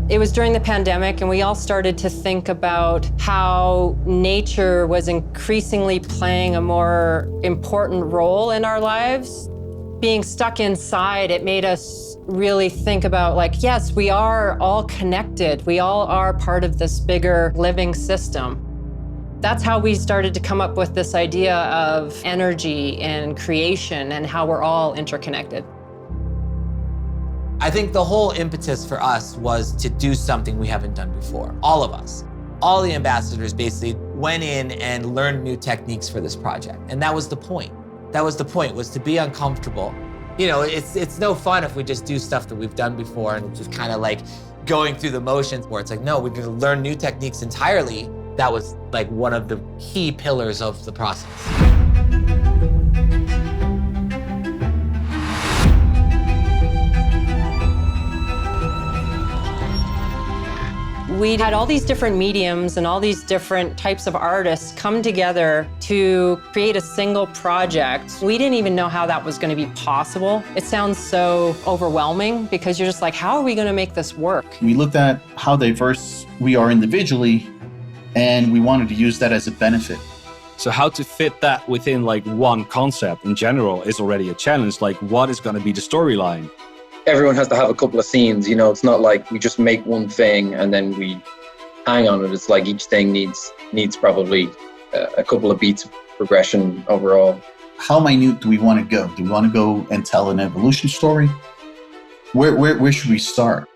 It was during the pandemic, and we all started to think about how nature was increasingly playing a more important role in our lives. Being stuck inside, it made us really think about, like, yes, we are all connected. We all are part of this bigger living system. That's how we started to come up with this idea of energy and creation and how we're all interconnected. I think the whole impetus for us was to do something we haven't done before. All of us, all the ambassadors basically went in and learned new techniques for this project. And that was the point. That was the point, was to be uncomfortable. You know, it's no fun if we just do stuff that we've done before and just kind of like going through the motions, where it's like, no, we're gonna learn new techniques entirely. That was like one of the key pillars of the process. We had all these different mediums and all these different types of artists come together to create a single project. We didn't even know how that was going to be possible. It sounds so overwhelming because you're just like, how are we going to make this work? We looked at how diverse we are individually, and we wanted to use that as a benefit. So how to fit that within like one concept in general is already a challenge. Like, what is going to be the storyline? Everyone has to have a couple of scenes, you know. It's not like we just make one thing and then we hang on it. It's like each thing needs probably a couple of beats of progression overall. How minute do we want to go? Do we want to go and tell an evolution story? Where should we start?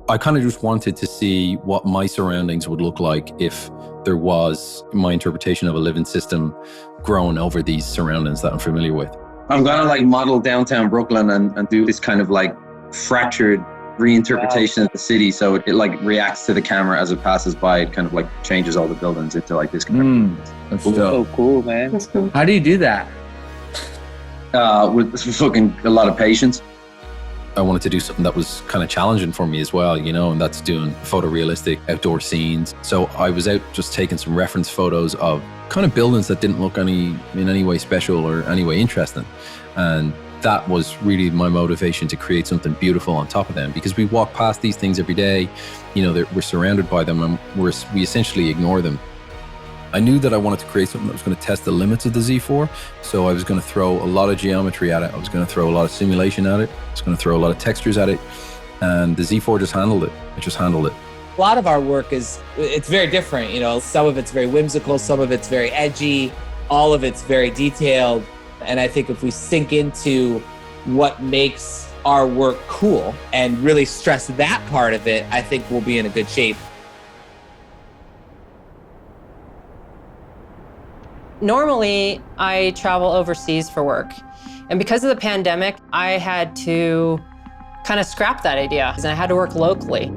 I kind of just wanted to see what my surroundings would look like if there was my interpretation of a living system grown over these surroundings that I'm familiar with. I'm gonna like model downtown Brooklyn and do this kind of like fractured reinterpretation of the city, so it like reacts to the camera as it passes by. It kind of like changes all the buildings into like this kind of That's so cool, man. That's cool. How do you do that? With fucking a lot of patience. I wanted to do something that was kind of challenging for me as well, you know, and that's doing photorealistic outdoor scenes. So I was out just taking some reference photos of kind of buildings that didn't look in any way special or any way interesting. And that was really my motivation to create something beautiful on top of them, because we walk past these things every day, you know, we're surrounded by them and we essentially ignore them. I knew that I wanted to create something that was going to test the limits of the Z4. So I was going to throw a lot of geometry at it. I was going to throw a lot of simulation at it. I was going to throw a lot of textures at it. And the Z4 just handled it. It just handled it. A lot of our work it's very different. You know, some of it's very whimsical, some of it's very edgy, all of it's very detailed. And I think if we sink into what makes our work cool and really stress that part of it, I think we'll be in a good shape. Normally, I travel overseas for work. And because of the pandemic, I had to kind of scrap that idea, and I had to work locally.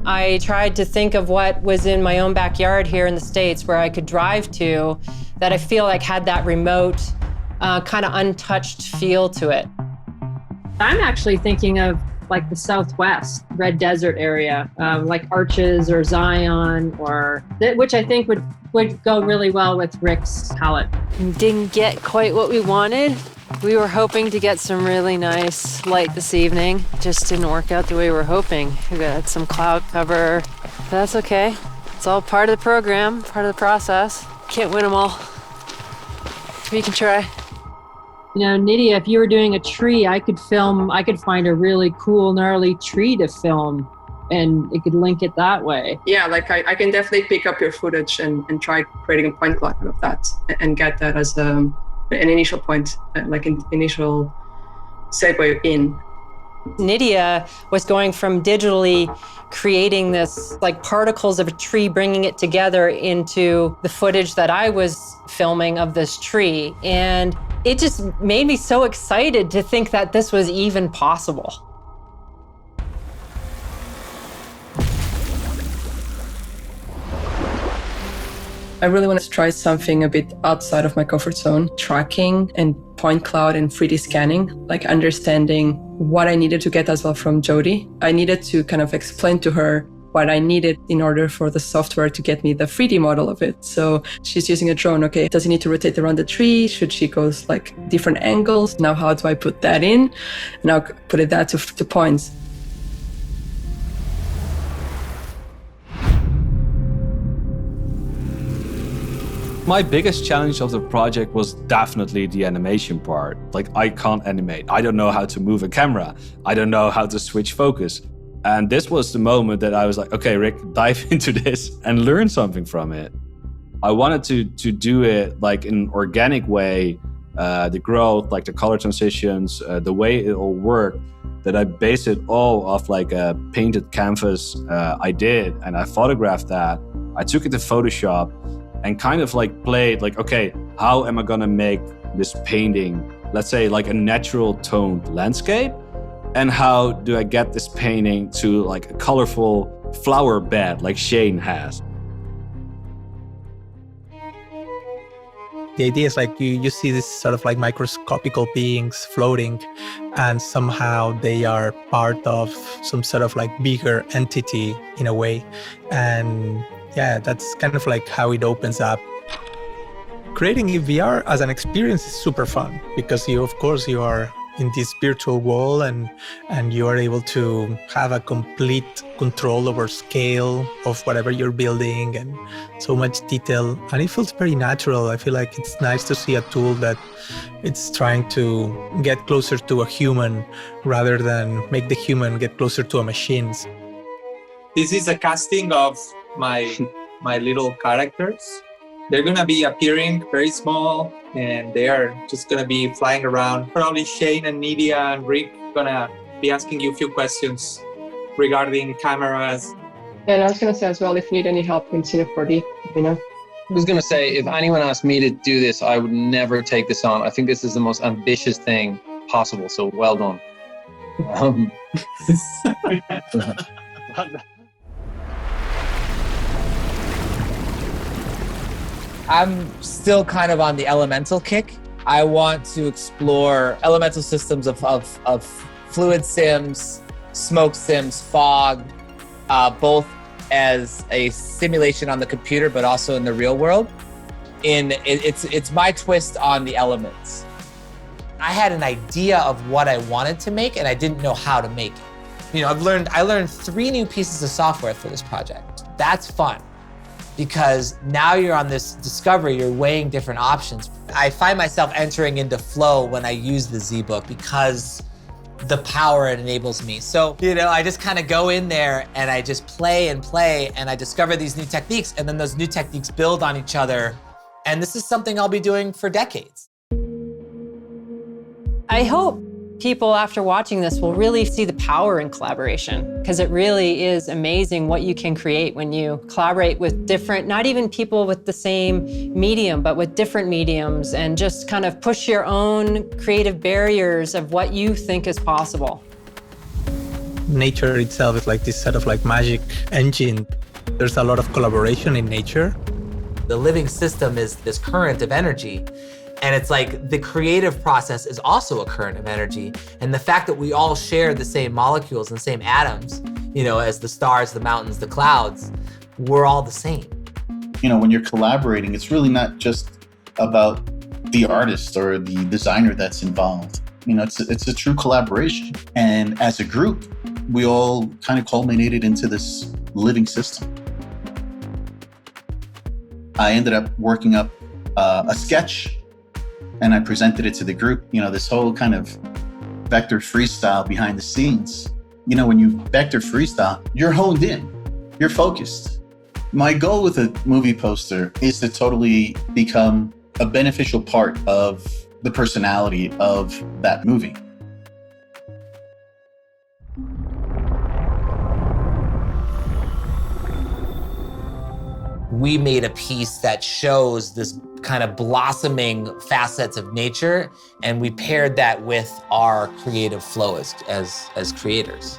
I tried to think of what was in my own backyard here in the States where I could drive to that I feel like had that remote, kind of untouched feel to it. I'm actually thinking of like the Southwest, Red Desert area, like Arches or Zion, which I think would go really well with Rik's palette. Didn't get quite what we wanted. We were hoping to get some really nice light this evening. Just didn't work out the way we were hoping. We got some cloud cover, but that's okay. It's all part of the program, part of the process. Can't win them all. We can try. You know, Nidia, if you were doing a tree, I could find a really cool, gnarly tree to film, and it could link it that way. Yeah, like I can definitely pick up your footage and try creating a point cloud of that and get that as an initial point, like an initial segue in. Nidia was going from digitally creating this like particles of a tree, bringing it together into the footage that I was filming of this tree. And it just made me so excited to think that this was even possible. I really want to try something a bit outside of my comfort zone, tracking and point cloud and 3D scanning, like understanding what I needed to get as well from Jody. I needed to kind of explain to her what I needed in order for the software to get me the 3D model of it. So she's using a drone. Okay, does it need to rotate around the tree? Should she go like different angles? Now, how do I put that in? Now put that to points. My biggest challenge of the project was definitely the animation part. Like, I can't animate. I don't know how to move a camera. I don't know how to switch focus. And this was the moment that I was like, okay, Rik, dive into this and learn something from it. I wanted to do it like in an organic way, the growth, like the color transitions, the way it all worked, that I based it all off like a painted canvas I did. And I photographed that. I took it to Photoshop and kind of like played like, okay, how am I gonna make this painting, let's say like a natural toned landscape? And how do I get this painting to like a colorful flower bed like Shane has? The idea is like you see this sort of like microscopical beings floating, and somehow they are part of some sort of like bigger entity in a way. And yeah, that's kind of like how it opens up. Creating in VR as an experience is super fun because you are in this virtual world and you are able to have a complete control over scale of whatever you're building and so much detail. And it feels very natural. I feel like it's nice to see a tool that it's trying to get closer to a human rather than make the human get closer to a machine. This is a casting of my little characters. They're gonna be appearing very small, and they are just gonna be flying around. Probably Shane and Nidia and Rik gonna be asking you a few questions regarding cameras. And I was gonna say as well, if you need any help in Cine 4D, you know. I was gonna say, if anyone asked me to do this, I would never take this on. I think this is the most ambitious thing possible. So well done. I'm still kind of on the elemental kick. I want to explore elemental systems of fluid sims, smoke sims, fog, both as a simulation on the computer, but also in the real world. It's my twist on the elements. I had an idea of what I wanted to make, and I didn't know how to make it. You know, I learned 3 new pieces of software for this project. That's fun, because now you're on this discovery, you're weighing different options. I find myself entering into flow when I use the ZBook because the power it enables me. So, you know, I just kind of go in there and I just play and I discover these new techniques, and then those new techniques build on each other. And this is something I'll be doing for decades. I hope people after watching this will really see the power in collaboration, because it really is amazing what you can create when you collaborate with different, not even people with the same medium, but with different mediums, and just kind of push your own creative barriers of what you think is possible. Nature itself is like this sort of like magic engine. There's a lot of collaboration in nature. The living system is this current of energy. And it's like the creative process is also a current of energy. And the fact that we all share the same molecules and the same atoms, you know, as the stars, the mountains, the clouds, we're all the same. You know, when you're collaborating, it's really not just about the artist or the designer that's involved. You know, it's a true collaboration. And as a group, we all kind of culminated into this living system. I ended up working up a sketch, and I presented it to the group. You know, this whole kind of vector freestyle behind the scenes. You know, when you vector freestyle, you're honed in, you're focused. My goal with a movie poster is to totally become a beneficial part of the personality of that movie. We made a piece that shows this kind of blossoming facets of nature, and we paired that with our creative flow as creators.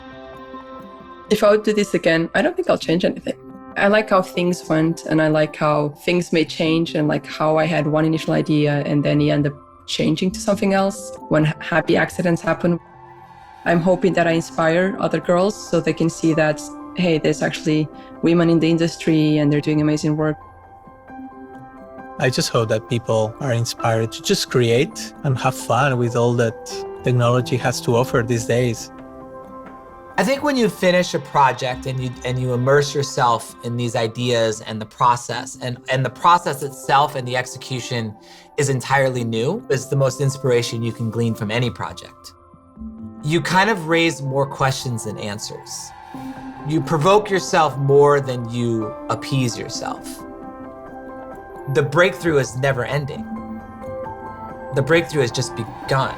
If I would do this again, I don't think I'll change anything. I like how things went, and I like how things may change, and like how I had one initial idea and then you end up changing to something else when happy accidents happen. I'm hoping that I inspire other girls so they can see that hey, there's actually women in the industry and they're doing amazing work. I just hope that people are inspired to just create and have fun with all that technology has to offer these days. I think when you finish a project and you immerse yourself in these ideas and the process, and the process itself and the execution is entirely new, is the most inspiration you can glean from any project. You kind of raise more questions than answers. You provoke yourself more than you appease yourself. The breakthrough is never ending. The breakthrough has just begun.